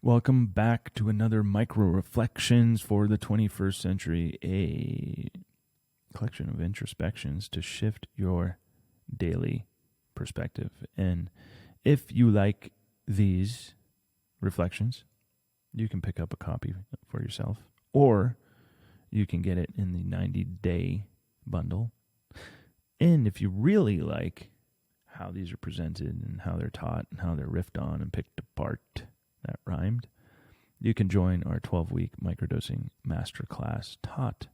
Welcome back to another Micro Reflections for the 21st Century, a collection of introspections to shift your daily perspective. And if you like these reflections, you can pick up a copy for yourself, or you can get it in the 90-day bundle. And if you really like how these are presented and how they're taught and how they're riffed on and picked apart, that rhymed, you can join our 12-week Microdosing Masterclass taught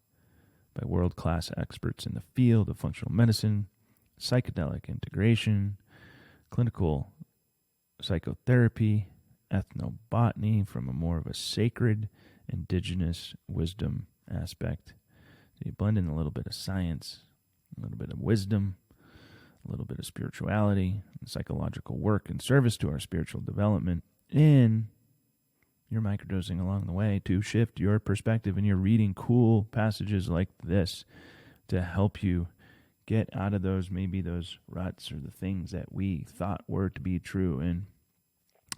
by world-class experts in the field of functional medicine, psychedelic integration, clinical psychotherapy, ethnobotany from a more of a sacred indigenous wisdom aspect. So you blend in a little bit of science, a little bit of wisdom, a little bit of spirituality, and psychological work in service to our spiritual development, and you're microdosing along the way to shift your perspective, and you're reading cool passages like this to help you get out of those ruts or the things that we thought were to be true and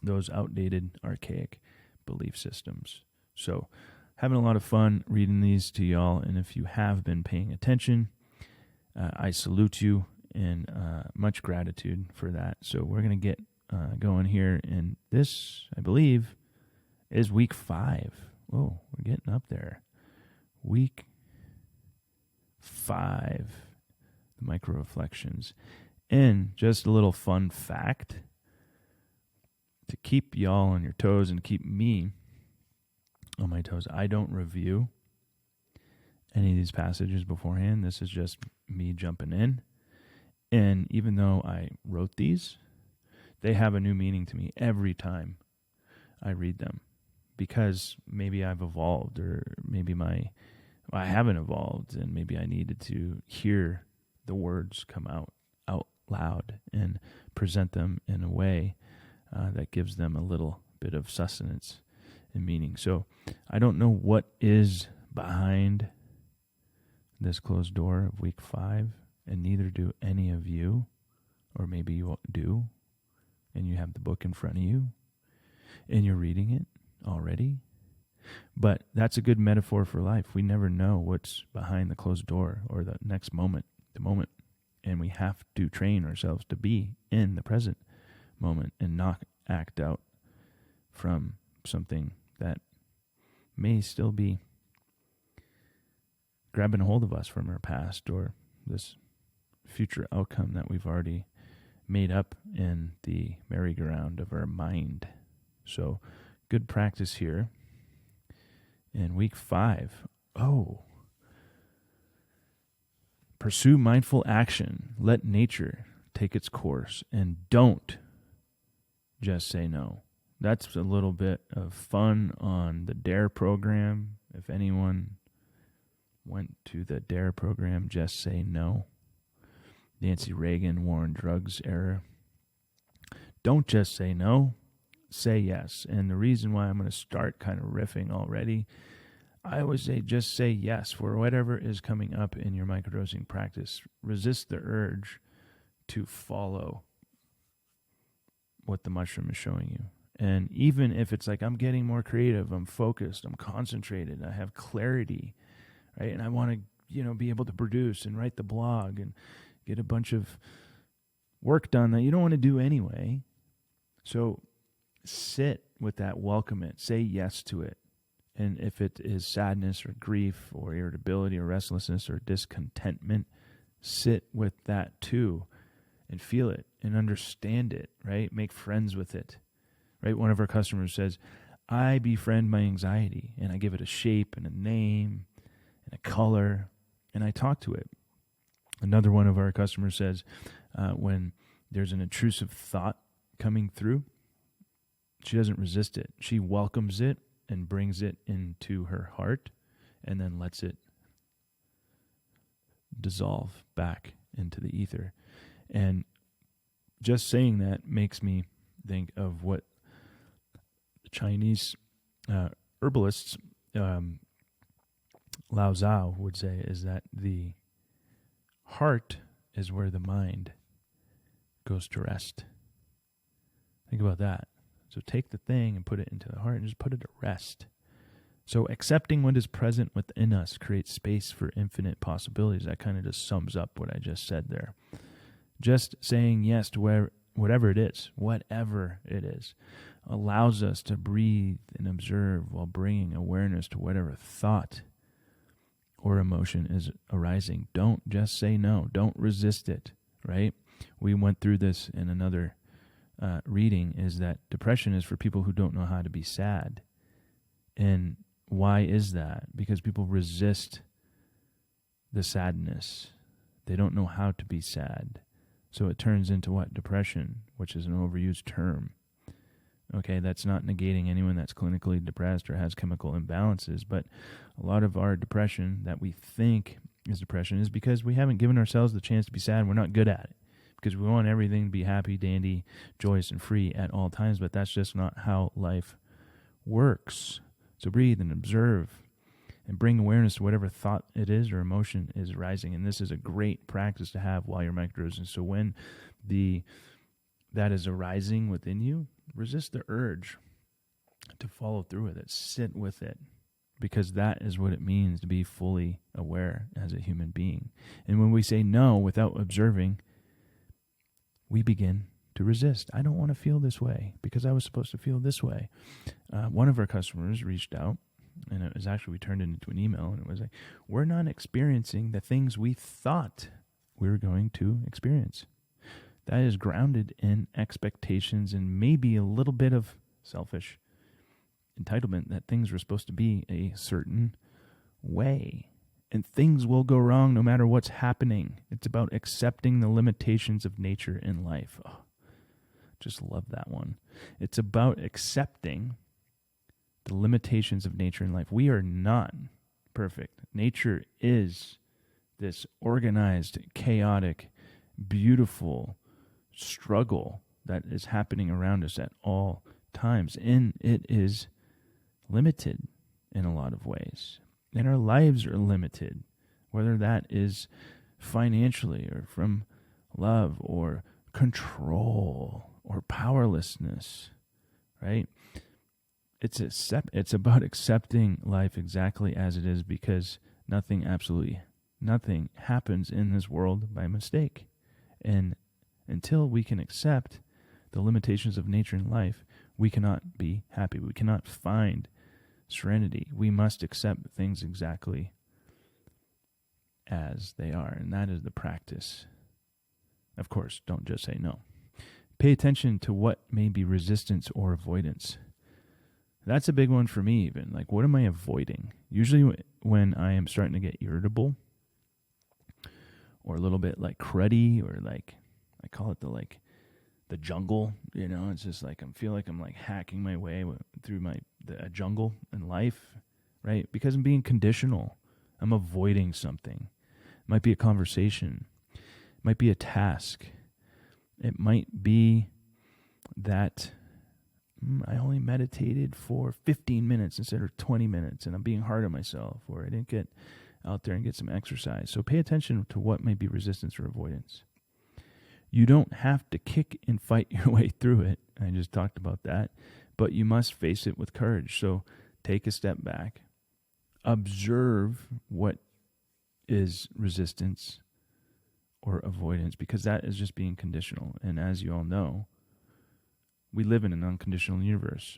those outdated, archaic belief systems. So having a lot of fun reading these to y'all, and if you have been paying attention, I salute you and much gratitude for that. So we're going to get going here, and this, I believe, is week 5. Oh, we're getting up there. Week 5, the micro reflections. And just a little fun fact to keep y'all on your toes and keep me on my toes. I don't review any of these passages beforehand. This is just me jumping in. And even though I wrote these, they have a new meaning to me every time I read them, because maybe I've evolved, or maybe I haven't evolved, and maybe I needed to hear the words come out loud and present them in a way that gives them a little bit of sustenance and meaning. So I don't know what is behind this closed door of week 5, and neither do any of you, or maybe you do, and you have the book in front of you, and you're reading it already. But that's a good metaphor for life. We never know what's behind the closed door or the next moment, and we have to train ourselves to be in the present moment and not act out from something that may still be grabbing a hold of us from our past, or this future outcome that we've already made up in the merry-go-round of our mind. So good practice here. In week 5, pursue mindful action. Let nature take its course, and don't just say no. That's a little bit of fun on the DARE program. If anyone went to the DARE program, just say no. Nancy Reagan, war on drugs era. Don't just say no, say yes. And the reason why I'm going to start kind of riffing already, I would say just say yes for whatever is coming up in your microdosing practice. Resist the urge to follow what the mushroom is showing you. And even if it's like, I'm getting more creative, I'm focused, I'm concentrated, I have clarity, right? And I want to, be able to produce and write the blog and get a bunch of work done that you don't want to do anyway. So sit with that, welcome it, say yes to it. And if it is sadness or grief or irritability or restlessness or discontentment, sit with that too and feel it and understand it, right? Make friends with it, right? One of our customers says, I befriend my anxiety, and I give it a shape and a name and a color, and I talk to it. Another one of our customers says, when there's an intrusive thought coming through, she doesn't resist it. She welcomes it and brings it into her heart, and then lets it dissolve back into the ether. And just saying that makes me think of what the Chinese herbalists, Lao Tzu, would say, is that the heart is where the mind goes to rest. Think about that. So take the thing and put it into the heart and just put it at rest. So accepting what is present within us creates space for infinite possibilities. That kind of just sums up what I just said there. Just saying yes to whatever it is, allows us to breathe and observe while bringing awareness to whatever thought or emotion is arising. Don't just say no. Don't resist it, right? We went through this in another reading, is that depression is for people who don't know how to be sad. And why is that? Because people resist the sadness. They don't know how to be sad. So it turns into what? Depression, which is an overused term. Okay, that's not negating anyone that's clinically depressed or has chemical imbalances, but a lot of our depression that we think is depression is because we haven't given ourselves the chance to be sad. We're not good at it because we want everything to be happy, dandy, joyous, and free at all times, but that's just not how life works. So breathe and observe and bring awareness to whatever thought it is or emotion is rising. And this is a great practice to have while you're microdosing. So when that is arising within you, resist the urge to follow through with it. Sit with it, because that is what it means to be fully aware as a human being. And when we say no without observing, we begin to resist. I don't want to feel this way because I was supposed to feel this way. One of our customers reached out, and it was actually, we turned it into an email, and it was like, we're not experiencing the things we thought we were going to experience. That is grounded in expectations and maybe a little bit of selfish entitlement that things were supposed to be a certain way. And things will go wrong no matter what's happening. It's about accepting the limitations of nature in life. Oh, just love that one. It's about accepting the limitations of nature in life. We are not perfect. Nature is this organized, chaotic, beautiful struggle that is happening around us at all times, and it is limited in a lot of ways, and our lives are limited, whether that is financially or from love or control or powerlessness, right? It's about accepting life exactly as it is, because absolutely nothing happens in this world by mistake. And until we can accept the limitations of nature and life, we cannot be happy. We cannot find serenity. We must accept things exactly as they are, and that is the practice. Of course, don't just say no. Pay attention to what may be resistance or avoidance. That's a big one for me even. Like, what am I avoiding? Usually when I am starting to get irritable or a little bit like cruddy, or like, I call it the jungle, it's just like, I feel like I'm like hacking my way through a jungle in life, right? Because I'm being conditional. I'm avoiding something. It might be a conversation. It might be a task. It might be that I only meditated for 15 minutes instead of 20 minutes, and I'm being hard on myself, or I didn't get out there and get some exercise. So pay attention to what may be resistance or avoidance. You don't have to kick and fight your way through it. I just talked about that. But you must face it with courage. So take a step back. Observe what is resistance or avoidance, because that is just being conditional. And as you all know, we live in an unconditional universe.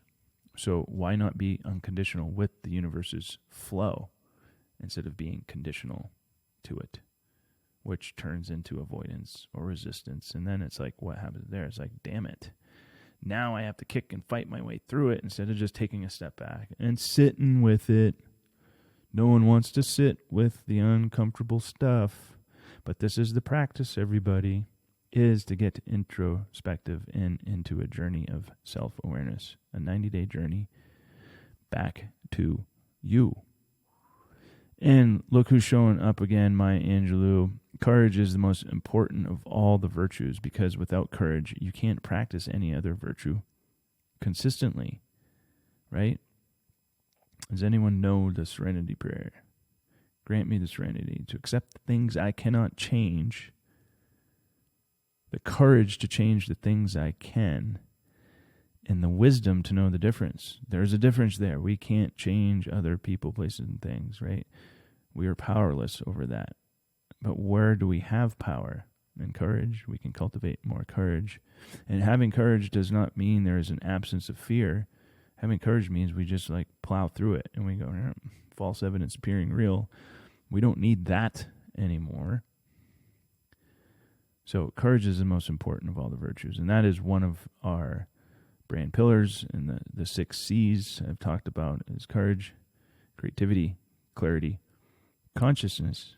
So why not be unconditional with the universe's flow instead of being conditional to it, which turns into avoidance or resistance. And then it's like, what happens there? It's like, damn it. Now I have to kick and fight my way through it instead of just taking a step back and sitting with it. No one wants to sit with the uncomfortable stuff. But this is the practice, everybody, is to get introspective and into a journey of self-awareness, a 90-day journey back to you. And look who's showing up again, Maya Angelou. Courage is the most important of all the virtues, because without courage, you can't practice any other virtue consistently, right? Does anyone know the serenity prayer? Grant me the serenity to accept the things I cannot change, the courage to change the things I can, and the wisdom to know the difference. There's a difference there. We can't change other people, places, and things, right? We are powerless over that. But where do we have power? And courage. We can cultivate more courage. And having courage does not mean there is an absence of fear. Having courage means we just like plow through it and we go, false evidence appearing real. We don't need that anymore. So courage is the most important of all the virtues. And that is one of our brand pillars. And the 6 C's I've talked about is courage, creativity, clarity, consciousness,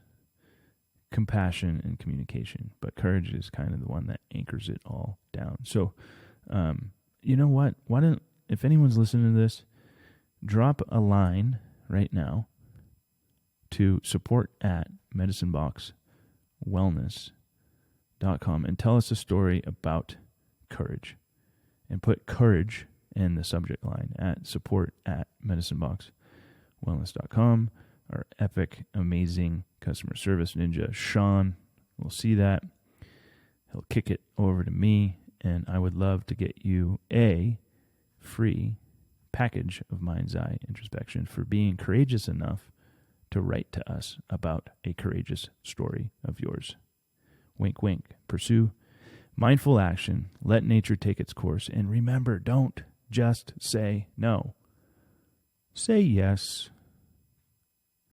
compassion, and communication. But courage is kind of the one that anchors it all down. So, you know what? Why don't, if anyone's listening to this, drop a line right now to support@medicineboxwellness.com and tell us a story about courage. And put courage in the subject line at support@medicineboxwellness.com. Our epic, amazing customer service ninja, Sean, will see that. He'll kick it over to me, and I would love to get you a free package of Mind's Eye introspection for being courageous enough to write to us about a courageous story of yours. Wink, wink. Pursue mindful action. Let nature take its course. And remember, don't just say no. Say yes